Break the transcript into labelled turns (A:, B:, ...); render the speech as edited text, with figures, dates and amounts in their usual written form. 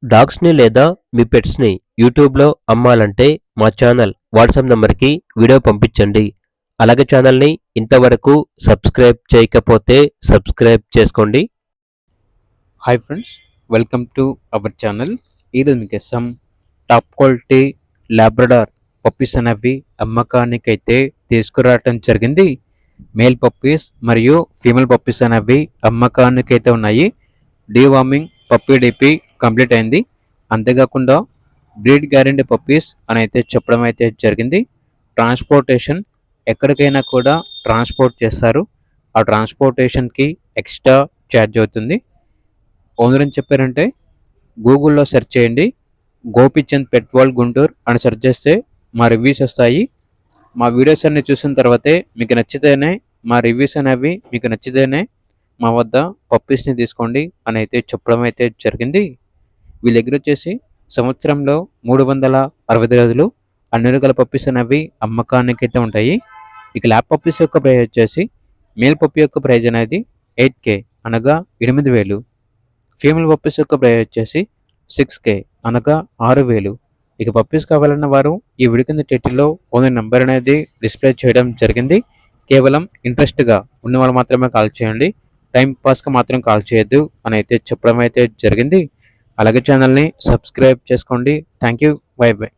A: డాగ్స్‌ని లేదా మీ పెట్స్‌ని యూట్యూబ్‌లో అమ్మాలంటే మా ఛానల్ వాట్సాప్ నంబర్‌కి వీడియో పంపించండి. అలాగే ఛానల్‌ని ఇంతవరకు సబ్స్క్రైబ్ చేయకపోతే సబ్స్క్రైబ్ చేసుకోండి.
B: Hi friends, welcome to our channel. ఈరోజు మీకోసం టాప్ క్వాలిటీ లాబ్రడార్ పప్పీస్ అనేవి అమ్మకానికైతే తీసుకురావటం జరిగింది. మేల్ పప్పీస్ మరియు ఫీమేల్ పప్పీస్ అనేవి అమ్మకానికైతే ఉన్నాయి. డీవార్మింగ్ పప్పీ డిపి కంప్లీట్ అయింది. అంతేకాకుండా బ్రీడ్ గ్యారెంటీ పప్పీస్ అని అయితే చెప్పడం అయితే జరిగింది. ట్రాన్స్పోర్టేషన్ ఎక్కడికైనా కూడా ట్రాన్స్పోర్ట్ చేస్తారు. ఆ ట్రాన్స్పోర్టేషన్కి ఎక్స్ట్రా ఛార్జ్ అవుతుంది. ఓనర్ అని చెప్పారంటే గూగుల్లో సెర్చ్ చేయండి, గోపిచంద్ పెట్ వరల్డ్ గుంటూరు అని సెర్చ్ చేస్తే మా రివ్యూస్ వస్తాయి. మా వీడియోస్ అన్ని చూసిన తర్వాతే మీకు నచ్చితేనే మా రివ్యూస్ అనేవి మీకు నచ్చితేనే మా వద్ద పప్పీస్ని తీసుకోండి అని అయితే చెప్పడం అయితే జరిగింది. వీళ్ళ దగ్గర వచ్చేసి సంవత్సరంలో 365 రోజులు అన్ని రకాల పప్పీస్ అనేవి అమ్మకానికి అయితే ఉంటాయి. ఇక ల్యాబ్ పప్పీస్ యొక్క ప్రైస్ వచ్చేసి మేల్ పప్పీ యొక్క ప్రైజ్ అనేది 8K అనగా 8,000. ఫీమేల్ పప్పీస్ యొక్క ప్రైస్ వచ్చేసి 6K అనగా 6,000. ఇక పప్పీస్ కావాలన్న వారు ఈ వీడియో కింద టైటిల్లో ఓనర్ నెంబర్ అనేది డిస్ప్లే చేయడం జరిగింది. కేవలం ఇంట్రెస్ట్గా ఉన్న వాళ్ళు మాత్రమే కాల్ చేయండి, టైం పాస్గా మాత్రం కాల్ చేయొద్దు అని అయితే చెప్పడం అయితే జరిగింది. అలాగే ఛానల్ని సబ్స్క్రైబ్ చేసుకోండి. Thank you. By by.